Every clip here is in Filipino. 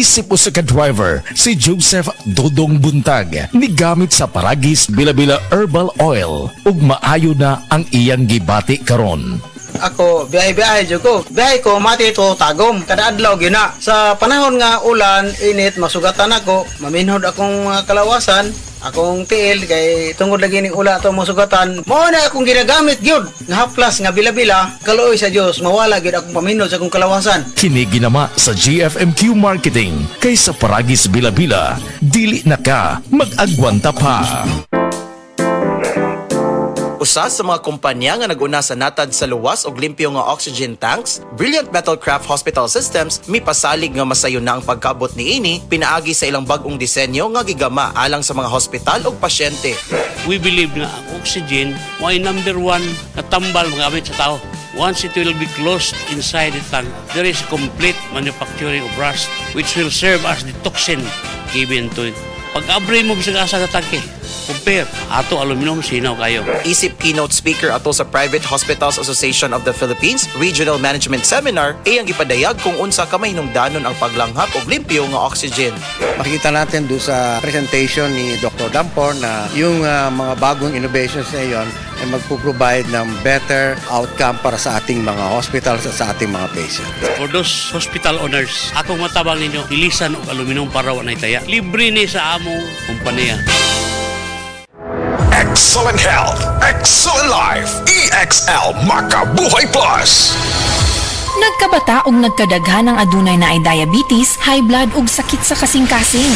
Isip usa ka driver si Joseph Dodong Buntag ni gamit sa Paragis Bila-Bila Herbal Oil ug maayo na ang iyang gibati karon. Ako, biyahe-biyahe dyan ko. Biyahe ko, mati ito tagom. Kada adlaw gina. Sa panahon nga ulan, init, masugatan ako. Maminhod akong kalawasan. Akong tiil, kay tungod lagi ning ula ito masugatan. Mao na akong ginagamit gyud. Nga haplas, nga bila-bila. Kaluoy sa Dios, mawala gyud akong paminhod sa akong kalawasan. Kini ginama sa GFMQ Marketing kay sa Paragis Bila-Bila, dili na ka mag-agwanta pa. Usa sa mga kumpanya nga nag-una sa natad sa luwas og limpyo nga oxygen tanks, Brilliant Metalcraft Hospital Systems mipasalig nga masayo na ang pagkabot niini pinaagi sa ilang bag-ong disenyo nga gigama alang sa mga hospital ug pasyente. We believe na ang oxygen ay number one na tambal magamit sa tao. Once it will be closed inside the tank, there is complete manufacturing of rust which will serve as the toxin given to it. Pag-abri mo bisag asa sa tangke, compare ato aluminum sinaw kayo. Isip keynote speaker ato sa Private Hospitals Association of the Philippines Regional Management Seminar ay ang gipadayag kung unsa ka mahinungdanon ang paglanghap og limpyo nga oxygen. Makikita natin doon sa presentation ni Dr. Dampor na yung mga bagong innovations na yon ay magpo-provide ng better outcome para sa ating mga hospitals at sa ating mga patients. For those hospital owners, akong matabang ninyo, ilisan og aluminum para wa nay taya. Libre ni sa among kompanya. Excellent health, excellent life, EXL Makabuhay Plus. Nagkabata ug nagkadaghan ang adunay na ay diabetes, high blood ug sakit sa kasing-kasing.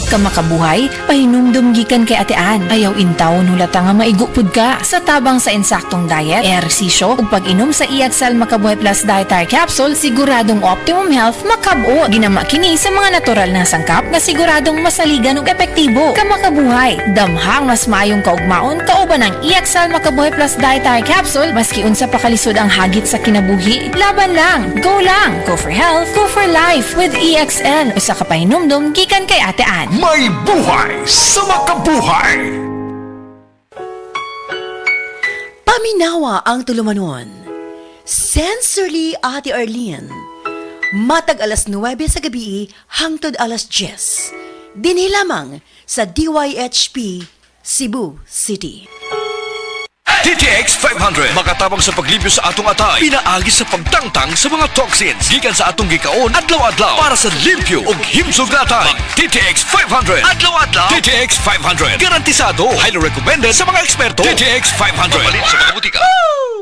Kamakabuhay, pahinumdum gikan kay atean. Ayaw intawon hulata nga maigupod ka. Sa tabang sa insaktong diet, ehersisyo ug pag-inom sa EXL Makabuhay Plus Dietary Capsule, siguradong optimum health makab-o. Ginama kini sa mga natural na sangkap nga siguradong masaligan ug epektibo. Kamakabuhay, damhang mas maayong kaugmaon kauban ng EXL Makabuhay Plus Dietary Capsule maski unsa pa kalisod ang hagit sa kinabuhi. Laban lang, go for health, go for life with EXL. Usa ka pahinumdum gikan kay atean. May buhay sa makabuhay! Paminawa ang tulumanon. Sensorily Ate Arlene. Matag alas 9 sa gabi hangtod alas 10. Dinhi lamang sa DYHP Cebu City. TTX 500 makatabang sa paglibyo sa atong atay, pinaagi sa pagtangtang sa mga toxins gikan sa atong gikaon adlaw-adlaw para sa limpyo ug himsog na atay. TTX 500 adlaw-adlaw. TTX 500 garantisado, highly recommended sa mga eksperto. TTX 500 mabalin sa mga butika.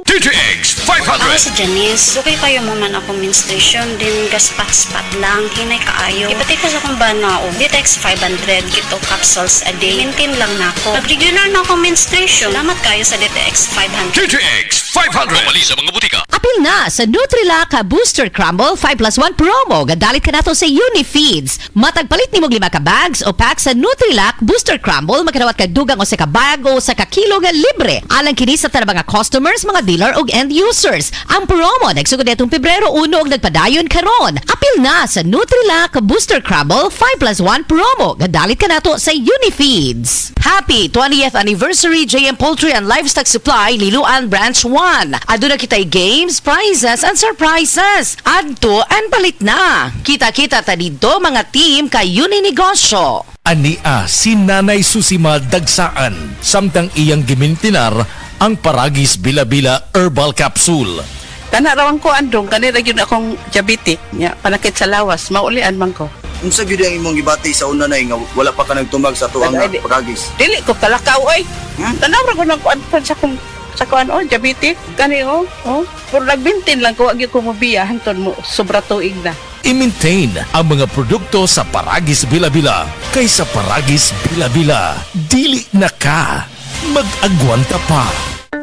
TTX 500. Ako si Janice, okay kayo mo man ako menstruation, din gaspat-spat lang, hinay kaayo. Ipatay ko sa kong banao, TTX 500, gito capsules a day. Maintain lang na ako. Nag-regular na ako menstruation. Salamat kayo sa TTX 500. TTX 500 mabalin sa mga butika. Apil na sa Nutrilak Booster Crumble 5+1 promo. Gadalit ka na to sa Unifeeds. Matagpalit ni mo 5 ka bags o pack sa Nutrilak Booster Crumble, magkanawat ka dugang o sa kabag o sa kakilo nga libre. Alang kini sa tanang mga customers, mga dealer o end users. Ang promo nagsugod itong Pebrero 1 og nagpadayon karon. Apil na sa Nutrilak Booster Crumble 5+1 promo. Gadalit ka na to sa Unifeeds. Happy 20th anniversary JM Poultry and Livestock Supply Liloan Branch 1. Aduna kitay games, prizes, and surprises. Adto and palit na. Kita-kita ta dito mga team kay Uninegosyo. Ania si Nanay Susima Dagsaan, samtang iyang gimintinar ang Paragis Bila-Bila Herbal Capsule. Tanarawan ko andong, kanina yun akong diabetic, panakit sa lawas, maulian man ko. Unsa gyud ang imong gibati sa una nay nga wala pa ka nagtumag sa tuang Paragis? Dili ko kalakaw oy. Tanawra ko nang kuan sa kuan diabetic, kani pero nagbintin lang ko agi ko mobiya hangtod mo sobra tuig na. I-maintain ang mga produkto sa Paragis Bila-Bila kay sa Paragis Bila-Bila dili na ka mag-agwanta pa.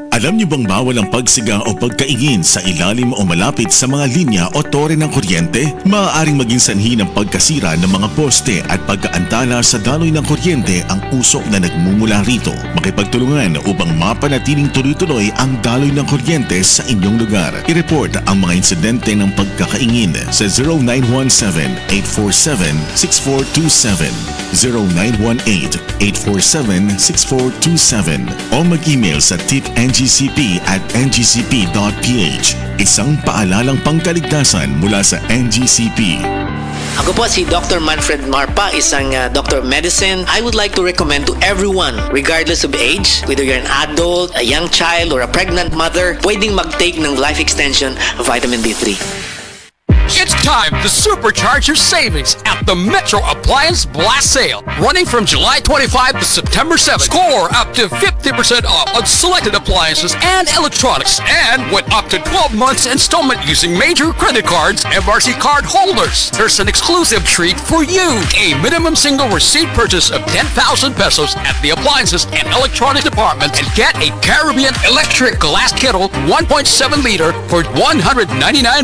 Alam niyo bang bawal ang pagsiga o pagkaingin sa ilalim o malapit sa mga linya o tore ng kuryente? Maaaring maging sanhi ng pagkasira ng mga poste at pagkaantala sa daloy ng kuryente ang usok na nagmumula rito. Makipagtulungan upang mapanatiling tuloy-tuloy ang daloy ng kuryente sa inyong lugar. I-report ang mga insidente ng pagkakaingin sa 0917-847-6427, 0918-847-6427 o mag-email sa tipngcp@ngcp.ph. Isang paalalang pangkaligtasan mula sa NGCP. Ako po si Dr. Manfred Marpa, isang Doctor of Medicine. I would like to recommend to everyone, regardless of age, whether you're an adult, a young child, or a pregnant mother, pwedeng mag-take ng Life Extension Vitamin D3. It's time to supercharge your savings at the Metro Appliance Blast Sale, running from July 25 to September 7. Score up to 50% off on selected appliances and electronics, and with up to 12 months installment using major credit cards, MRC card holders. There's an exclusive treat for you: a minimum single receipt purchase of 10,000 pesos at the appliances and electronics department, and get a Caribbean electric glass kettle 1.7 liter for 199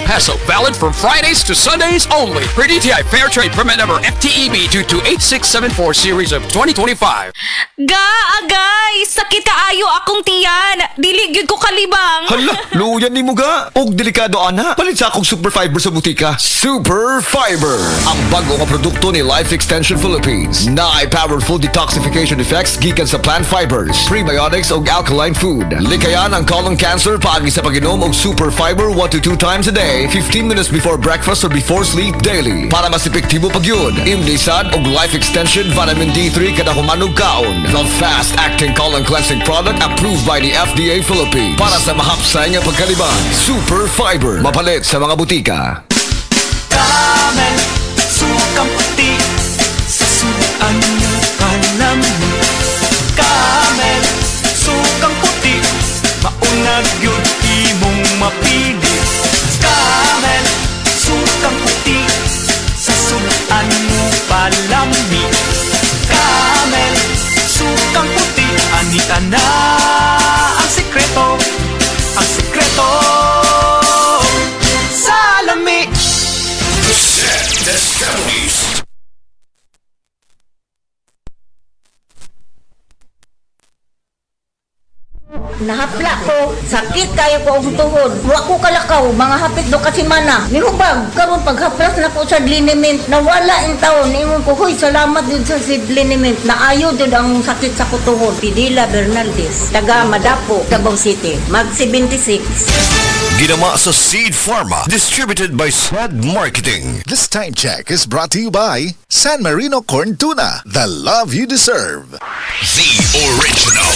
peso, valid from Fridays to Sundays only. Per DTI Fair Trade Permit Number FTEB 228674 Series of 2025. Agay! Sakit kaayo akong tiyan! Dili gyud ko kalibang! Hala, luyan ni mo ga. Og delikado ana. Palit sa akong Super Fiber sa butika. Super Fiber, ang bago nga produkto ni Life Extension Philippines. Na powerful detoxification effects gikan sa plant fibers, prebiotics ug alkaline food. Likayan ang colon cancer paagi sa pag-inom og Super Fiber 1 to 2 times a day, 15 minutes before breakfast or before sleep daily. Para mas epektibo pag yun, imlisad og Life Extension Vitamin D3 kada humanog kaon. The fast-acting colon cleansing product approved by the FDA Philippines. Para sa mahapsay nga pagkaliban, Super Fiber. Mapalit sa mga butika. Camel, sukang puti, sa sudan mo kalamig. Camel, sukang puti, maunag yun imong mapili. Camel, sukang puti, sa sudan mo palamig. Camel, sukang puti, anita na ang sekreto, ang sekreto sa lamig. The 70s. Nahapla ko, sakit kayo ko ang tuhod. Wa ko kalakaw, mga hapit do kasi mana. Nihubag, karon paghaplas na ko sa liniment, nawala ang taon. Ingon ko, huy, salamat din sa liniment. Naayo din ang sakit sa kutuhod. Pidila Bernaldez, taga Madapo, Davao City, mag 76. Ginama sa Seed Pharma, distributed by Sad Marketing. This time check is brought to you by San Marino Corn Tuna, the love you deserve. The original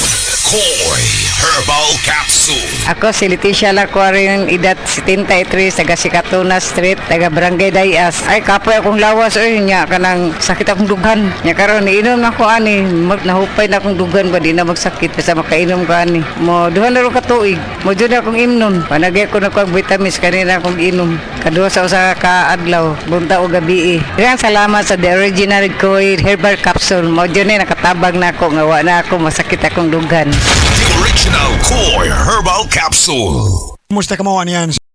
Koi Herbal Capsule. Ako si Leticia Lacuarin, edad 73, taga Sikatuna Street, taga Barangay Dayas. Ay, kapoy akong lawas, oy, nya, kanang sakit akong dugan. Nya karon iinom na ko ani, nahupay na akong dugan ba, di na magsakit, basta makainom ko ani. Mo, duha na rin katuig, mo dyan akong imnon. Panagay ko na ko ang vitamins, kanina akong inom. Kaduha sa usa ka adlaw, bunta o gabi. Kaya salamat sa the original Koi Herbal Capsule. Mo dyan nakatabag na ako, ngawa na ako, masakit akong dugan. The original Koi Herbal Capsule. Kumusta ka mo yan?